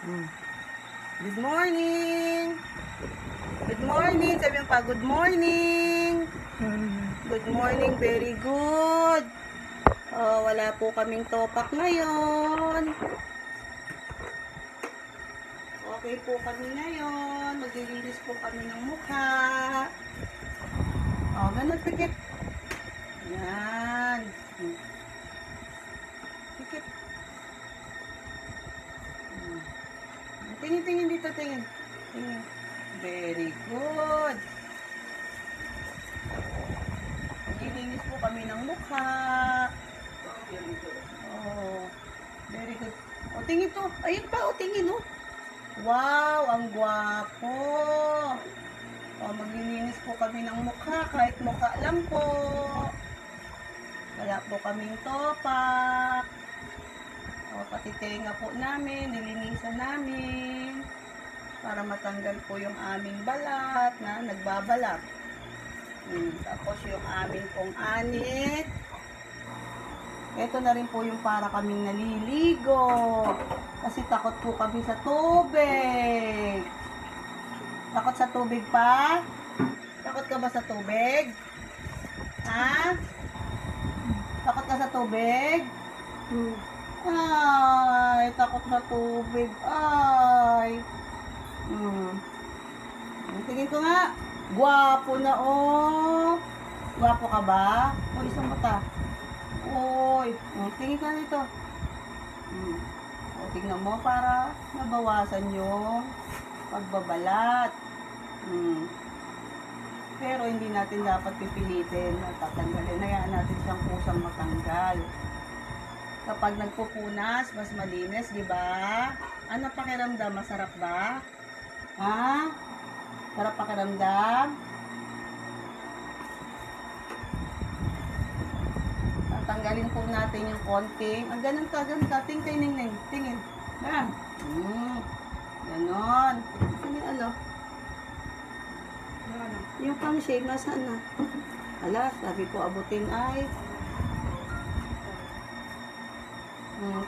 Hmm. Good morning! Good morning! Sabi mo pa, good morning! Good morning, very good! Oh, wala po kaming topak ngayon. Okay po kami ngayon. Maglilinis po kami ng mukha. Oh, ganun, pikit. Yan. Pikit. Tingin dito, tingin. Tingin. Very good. Maglilinis po kami ng mukha. Oh, very good. O, tingin to. Ayun pa, o, tingin, oh. Wow, ang gwapo. O, maglilinis po kami ng mukha, kahit mukha lang po. Wala po kaming topak. O, pati tenga po namin, nilinisan namin. Para matanggal po yung aming balat na nagbabalat. Tapos yung aming pong anit. Ito na rin po yung para kaming naliligo. Kasi takot po kami sa tubig. Takot sa tubig pa? Takot ka ba sa tubig? Ha? Takot ka sa tubig? Ay, takot sa tubig. Ay. Tingin ko nga. Gwapo na, oh. Gwapo ka ba? O, isang mata. Oy, tingin ka nito. O, tingnan mo para nabawasan yung pagbabalat. Pero hindi natin dapat pipilitin na tatanggalin. Hayaan natin siyang kusang matanggal. Kapag nagpupunas, mas malinis, di ba? Ano pakiramdam? Masarap ba? Ha? Sarap pakiramdam? Tatanggalin po natin yung konting. Ganun ka. Tingin. Tingin. Yan. Ganon. Tingin, ano? Yung pang shade, nasaan na? Ala, sabi ko abutin ay.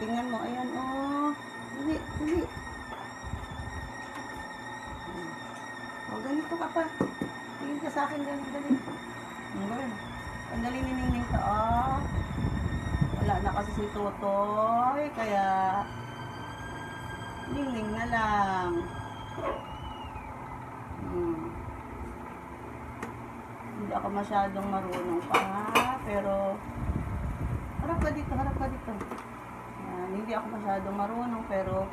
Tingnan mo, ayan, oh. Dali. O, ganito ka pa. Tingin ka sa akin, ganito. Ganun. Sandali niningning ka, oh. Wala na kasi si Totoy, kaya ningning na lang. Hindi ako masyadong marunong pa, pero harap ka dito. Yan, hindi ako masyadong marunong, pero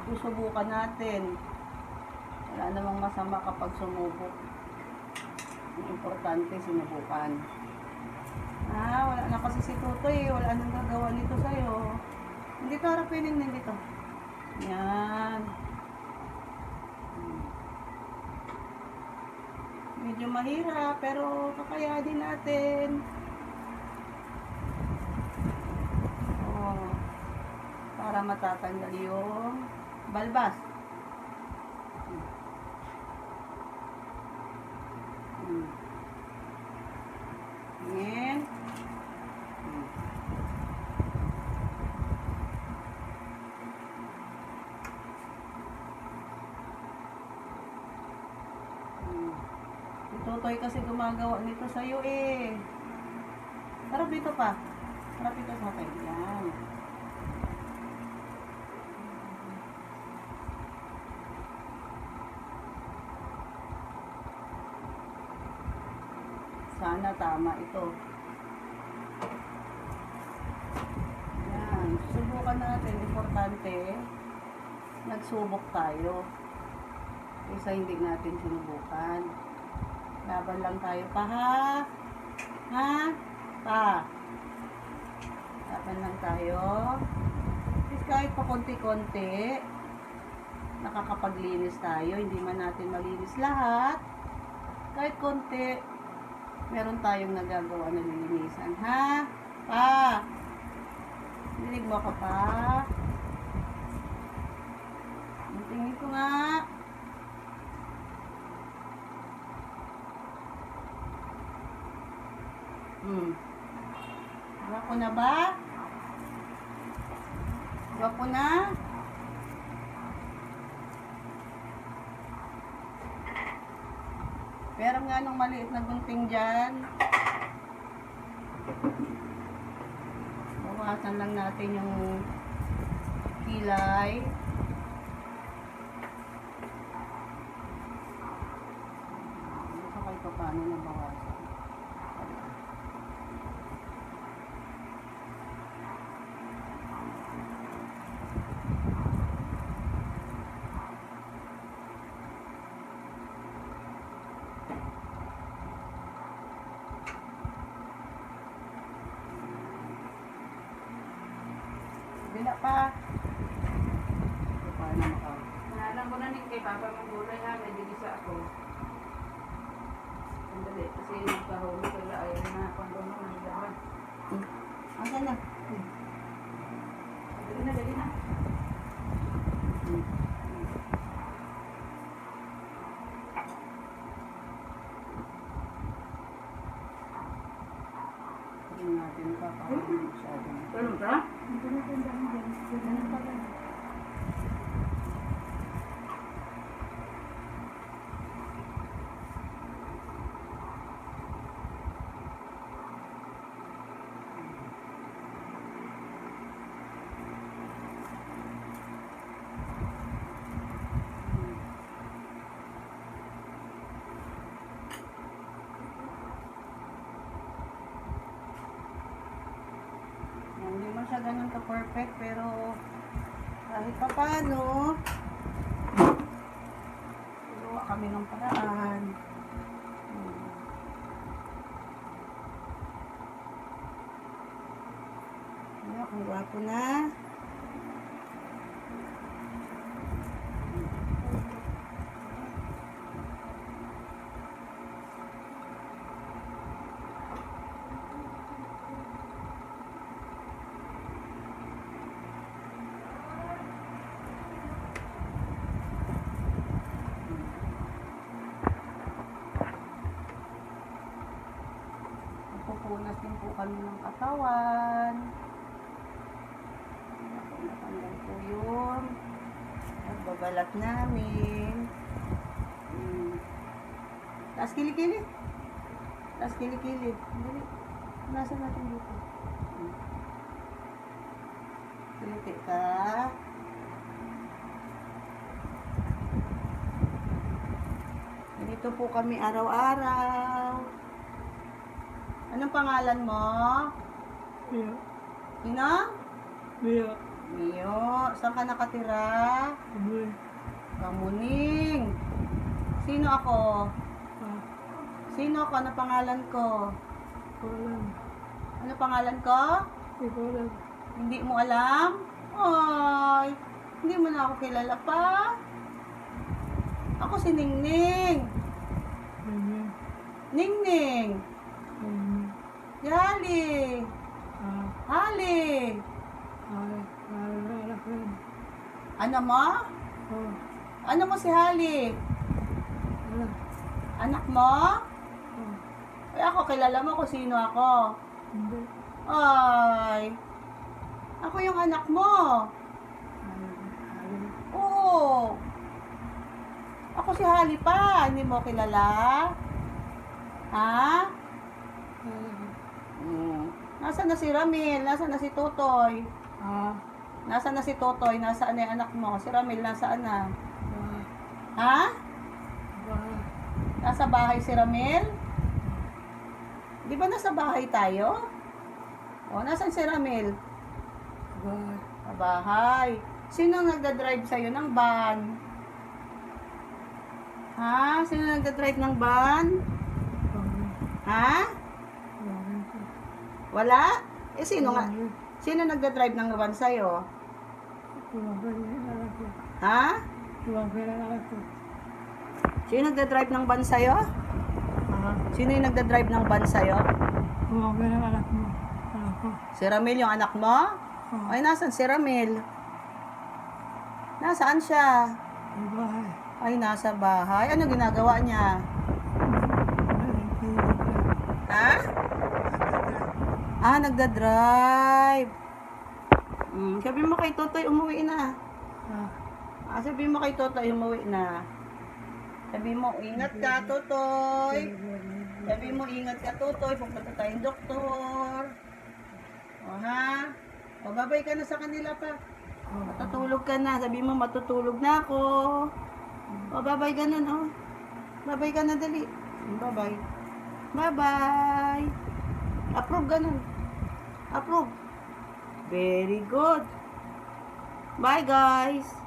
susubukan natin. Wala namang masama kapag sumubok. Ang importante, sinubukan. Wala na kasi si Tutoy. Wala nang gagawa nito sa'yo. Hindi to, harapin dito. Yan. Medyo mahirap, pero kakayanin natin. Para matatanggal yung balbas. Yan. Tutoy kasi gumagawa nito sa'yo eh. Harap dito pa. Harap dito sa akin. Yan. Sana tama ito. Yan. Subukan natin. Importante. Nagsubok tayo. Kaysa hindi natin sinubukan. Laban lang tayo pa, ha? Ha? Pa. Laban lang tayo. Kasi kahit pa konti-konti, nakakapaglinis tayo. Hindi man natin malinis lahat. Kahit konti, meron tayong nagagawa na lilinisan, ha? Pa. Dinig mo ka pa? Tingin ko nga. Gwapo na ba? Gwapo na? Meron nga nung maliit na gunting dyan. Bawasan lang natin yung kilay. Ito kahit pa paano na bawasan. Bila pa. Paano maka? Alam ko na ni kay Papa mong gulay ha, may digisa ako. Sandali, kasi nagkahuli ko na ayaw na kung doon mo nagdaman. Asan na? Dali na, dali na. Tingnan natin pa paano masyadong. Tulong ka? Hindi man siya ganun ka-perfect, pero kahit pa paano, gawa kami ng paraan. Ano, ang gwapo na. Pupunas din po kami ng katawan. Natanggal po yun. Nagbabalat namin. Taas kilikili. Taas kilikili. Dali. Nasa natin dito. Kiliti ka. Ganito po kami araw-araw. Anong pangalan mo? Mio. Sino? Mio. Mio. Saan ka nakatira? Amoy. Kamuning. Sino ako? Sino ako? Ano pangalan ko? Walang. Ano pangalan ko? Ikaw lang. Hindi mo alam? Ay, hindi mo na ako kilala pa. Ako si Ningning. Ganyan. Ningning. Yali. Hali. Anak yan. Ano mo? Oh. Ano mo si Hali? Anak. Anak mo? Oh. Ay, ako, kilala mo kung sino ako. Hindi. Ay, ako yung anak mo. Oo. Ako si Hali pa. Hindi mo kilala? Ha? Nasaan na si Ramil? Nasaan na si Totoy? Nasaan na si Totoy? Nasaan na yung anak mo? Si Ramil, nasaan na? Ha? Nasa bahay si Ramil? Di ba nasa bahay tayo? O, nasaan si Ramil? Sa bahay. Sino nagda-drive sa'yo ng van? Ha? Sino nagda-drive ng van? Ha? Wala? Eh, sino nga? Sino nagda-drive ng van sa'yo? Ha? Sino nagda-drive ng van sa'yo? Sino yung nagda-drive ng van sa'yo? Si Ramil yung anak mo? Ay, nasan si Ramil? Nasaan siya? Ay, nasa bahay. Ano ginagawa niya? Ha? Ah, nagda-drive. Sabi mo kay Totoy, umuwi na. Sabi mo kay Totoy, umuwi na. Sabi mo, ingat ka, Totoy. Sabi mo, ingat ka, Totoy. Pupunta tayong doktor. O, ha? O, babay ka na sa kanila pa. Matutulog ka na. Sabi mo, matutulog na ako. O, babay ka na, o. Babay ka na, dali. Babay. Bye-bye. Approve ganun. Approve. Very good. Bye, guys.